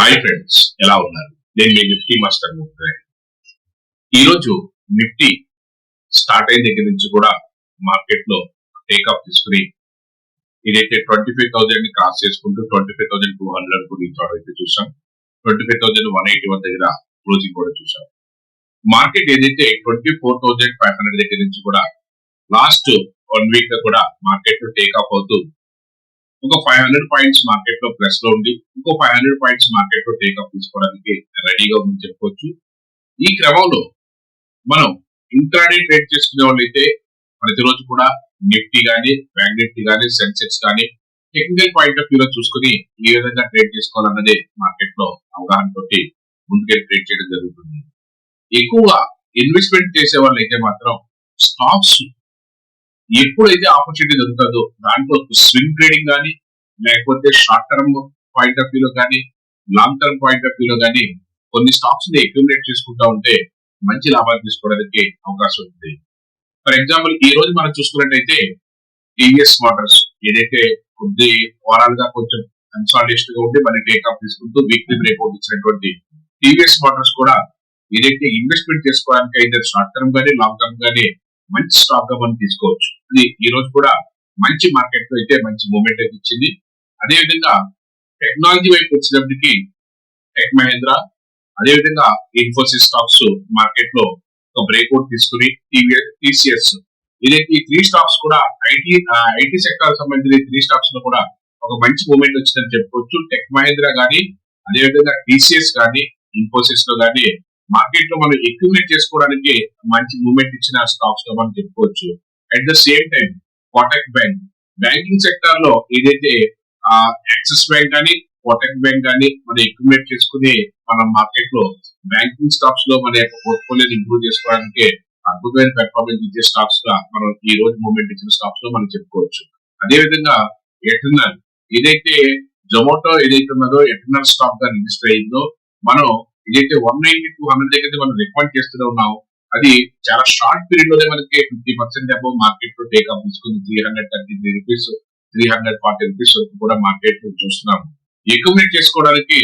Hi friends, ఎలా ఉన్నారు? నేను మీ నిఫ్టీ మాస్టర్ ముఖ్య. ఈరోజు నిఫ్టీ స్టార్ట్ అయిన దగ్గర నుంచి కూడా మార్కెట్ లో టేక్ ఆఫ్ తీసుకుని ఇదైతే 25,000 ని క్రాస్ చేసుకుంటూ 25,200 కు రీచ్ అవడం అయితే చూసాం. 25,181 దగ్గర క్లోజింగ్ కూడా చూసాం. మార్కెట్ ఏదైతే 24,500 దగ్గర నుంచి కూడా లాస్ట్ 1 వీక్ గా కూడా మార్కెట్ లో టేక్ ఆఫ్ అవుతూ ఇంకో 500 పాయింట్స్ మార్కెట్ లో ప్లస్ లో ఉండి ఇంకో 500 పాయింట్స్ మార్కెట్ లో టేక్ ఆఫ్ తీసుకోవడానికి రెడీగా ఉందని చెప్పుకోవచ్చు. ఈ క్రమంలో మనం ఇంట్రాడే ట్రేడ్ చేసుకునే వాళ్ళు అయితే ప్రతిరోజు కూడా నిఫ్టీ కానీ బ్యాంక్ నిఫ్టీ కానీ సెన్సెక్స్ కానీ టెక్నికల్ పాయింట్ ఆఫ్ వ్యూలో చూసుకుని ఏ విధంగా ట్రేడ్ చేసుకోవాలన్నదే మార్కెట్ లో అవగాహన తోటి ముందుకెళ్ళి ట్రేడ్ చేయడం జరుగుతుంది. ఎక్కువగా ఇన్వెస్ట్మెంట్ చేసే వాళ్ళు అయితే మాత్రం స్టాక్స్ ఎప్పుడైతే ఆపర్చునిటీ దొరుకుతుందో దాంట్లో స్వింగ్ ట్రేడింగ్ కానీ లేకపోతే షార్ట్ టర్మ్ పాయింట్ ఆఫ్ వ్యూలో కానీ లాంగ్ టర్మ్ పాయింట్ ఆఫ్ వ్యూలో కానీ కొన్ని స్టాక్స్ ని అక్యుములేట్ చేసుకుంటా ఉంటే మంచి లాభాలు తీసుకోవడానికి అవకాశం ఉంటుంది. ఫర్ ఎగ్జాంపుల్ ఈ రోజు మనం చూసుకున్నట్టయితే టీవీఎస్ మోటార్స్ ఏదైతే కొద్ది వారాలుగా కొంచెం కన్సాలిడేషన్ గా ఉండి మళ్ళీ టేక్ ఆఫ్ తీసుకుంటూ వీక్లీ బ్రేక్అవుట్ ఇచ్చినటువంటి టీవీఎస్ మోటార్స్ కూడా ఏదైతే ఇన్వెస్ట్మెంట్ చేసుకోవడానికి అయితే షార్ట్ టర్మ్ కానీ లాంగ్ టర్మ్ కానీ మంచి స్టాక్ గా మనం తీసుకోవచ్చు. అది ఈ రోజు కూడా మంచి మార్కెట్ లో అయితే మంచి మూమెంట్ అయితే ఇచ్చింది. అదేవిధంగా టెక్నాలజీ వైపు వచ్చినప్పటికీ టెక్ మహేంద్ర అదేవిధంగా ఇన్ఫోసిస్ స్టాక్స్ మార్కెట్ లో ఒక బ్రేక్అవుట్ తీసుకుని టీసీఎస్ ఇదైతే ఈ 3 స్టాక్స్ కూడా ఐటీ సెక్టర్ సంబంధించిన 3 స్టాక్స్ లో కూడా ఒక మంచి మూమెంట్ వచ్చిందని చెప్పుకోవచ్చు. టెక్ మహేంద్ర కానీ అదేవిధంగా టీసీఎస్ కానీ ఇన్ఫోసిస్ లో కానీ మార్కెట్ లో మనం అక్యుములేట్ చేసుకోవడానికి మంచి మూమెంట్ ఇచ్చిన స్టాక్స్ గా మనం చెప్పుకోవచ్చు. At the same time Kotak bank banking sector లో ఏదైతే యాక్సిస్ బ్యాంక్ కానీ కోటక్ బ్యాంక్ కానీ మనం అక్యుములేట్ చేసుకుని మనం మార్కెట్ లో బ్యాంకింగ్ స్టాక్స్ లో మన యొక్క పోర్ట్ఫోలియోని ఇంప్రూవ్ చేసుకోవడానికి అద్భుతమైన పెర్ఫార్మెన్స్ ఇచ్చే స్టాక్స్ గా మనం ఈ రోజు మూమెంట్ ఇచ్చిన స్టాక్స్ లో మనం చెప్పుకోవచ్చు. అదేవిధంగా ఎటర్నల్ ఏదైతే జొమాటో ఏదైతే ఉన్నదో ఎటర్నల్ స్టాక్ గా రిజిస్టర్ అయిందో మనం ఏదైతే 190-200 దగ్గర మనం రికమెండ్ చేస్తూనే ఉన్నాం. అది చాలా షార్ట్ పీరియడ్ లోనే మనకి 50% అబౌవ్ మార్కెట్ లో టేక్ ఆఫ్ తీసుకుంది. 333 రూపీస్ 340 రూపీస్ వరకు కూడా మార్కెట్ చూస్తున్నాం. అక్యుములేట్ చేసుకోవడానికి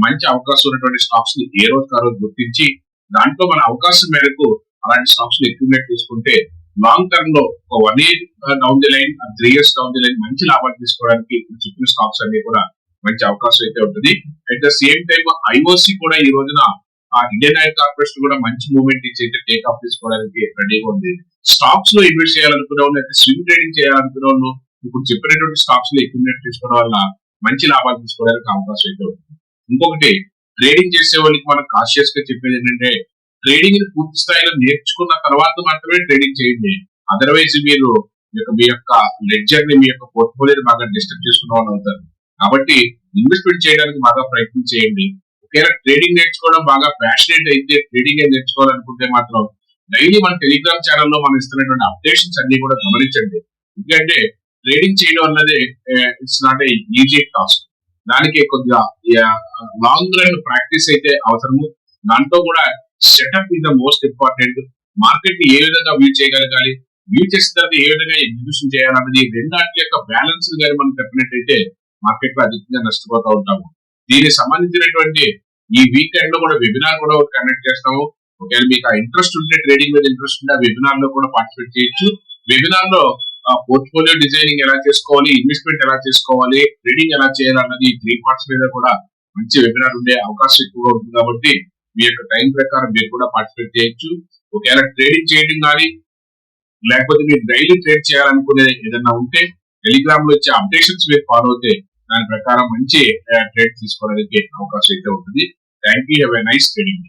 మంచి అవకాశం ఉన్నటువంటి స్టాక్స్ ని ఏ రోజు ఆ రోజు గుర్తించి దాంట్లో మన అవకాశం మేరకు అలాంటి స్టాక్స్ ని అక్యుములేట్ చేసుకుంటే లాంగ్ టర్మ్ లో ఒక 1 year down the line 3 years down the line మంచి లాభాలు తీసుకోవడానికి చెప్పిన స్టాక్స్ అన్ని కూడా మంచి అవకాశం అయితే ఉంటుంది. At the same time IOC కూడా ఈ రోజున ఇండియన్ ఆయిల్ కార్పొరేషన్ కూడా మంచి మూవ్మెంట్ ఇచ్చి అయితే టేక్ ఆఫ్ తీసుకోవడానికి రెడీగా ఉంది. స్టాక్స్ లో ఇన్వెస్ట్ చేయాలనుకునే వాళ్ళు అయితే స్వింగ్ ట్రేడింగ్ చేయాలనుకునే వాళ్ళు ఇప్పుడు చెప్పినటువంటి స్టాక్స్ లో అక్యుములేట్ తీసుకోవడం వల్ల మంచి లాభాలు తీసుకోవడానికి అవకాశం అయితే ఉంటుంది. ఇంకొకటి ట్రేడింగ్ చేసే వాళ్ళకి మనం కాన్షియస్ గా చెప్పేది ఏంటంటే ట్రేడింగ్ ని పూర్తి స్థాయిలో నేర్చుకున్న తర్వాత మాత్రమే ట్రేడింగ్ చేయండి. అదర్వైజ్ మీరు మీ యొక్క లెడ్జర్ ని మీ యొక్క పోర్ట్ఫోలియోని బాగా డిస్టర్బ్ చేసుకున్న వాళ్ళు అవుతారు. కాబట్టి ఇన్వెస్ట్మెంట్ చేయడానికి బాగా ప్రయత్నం చేయండి. ఒకవేళ ట్రేడింగ్ నేర్చుకోవడం బాగా ప్యాషనేట్ అయితే ట్రేడింగ్ నేర్చుకోవాలనుకుంటే మాత్రం డైలీ మన టెలిగ్రామ్ ఛానల్లో మనం ఇస్తున్నటువంటి అప్డేషన్స్ అన్ని కూడా గమనించండి. ఎందుకంటే ట్రేడింగ్ చేయడం అన్నది it's not a easy task. దానికి కొద్దిగా లాంగ్ రన్ ప్రాక్టీస్ అయితే అవసరము. దాంట్లో కూడా setup is the most important. Market ని ఏ విధంగా వ్యూ చేయగలగాలి, వ్యూ చేసిన తర్వాత ఏ విధంగా ఎగ్జిక్యూషన్ చేయాలన్నది రెండాటి యొక్క బ్యాలెన్స్ గానీ మనం చెప్పినట్టయితే మార్కెట్ లో అధికంగా నష్టపోతూ ఉంటాము. దీనికి సంబంధించినటువంటి ఈ వీకెండ్ లో కూడా వెబినార్ కూడా కండక్ట్ చేస్తాము. ఒకవేళ మీకు ఆ ఇంట్రెస్ట్ ఉంటే ట్రేడింగ్ మీద ఇంట్రెస్ట్ ఉంటే ఆ వెబినార్ లో కూడా పార్టిసిపేట్ చేయొచ్చు. వెబినార్ లో పోర్ట్ఫోలియో డిజైనింగ్ ఎలా చేసుకోవాలి, ఇన్వెస్ట్మెంట్ ఎలా చేసుకోవాలి, ట్రేడింగ్ ఎలా చేయాలన్నది 3 పార్ట్స్ మీద కూడా మంచి వెబినార్ ఉండే అవకాశం ఎక్కువగా ఉంటుంది. కాబట్టి మీ యొక్క టైం ప్రకారం మీరు కూడా పార్టిసిపేట్ చేయొచ్చు. ఒకవేళ ట్రేడింగ్ చేయడం కానీ లేకపోతే మీరు డైలీ ట్రేడ్ చేయాలనుకునే ఏదైనా ఉంటే టెలిగ్రామ్ లో వచ్చే అప్డేషన్స్ మీరు ఫాలో అవుతే దాని ప్రకారం మంచి ట్రేడ్ తీసుకోవడానికి అవకాశం అయితే ఉంటుంది. Thank you. Have a nice trading.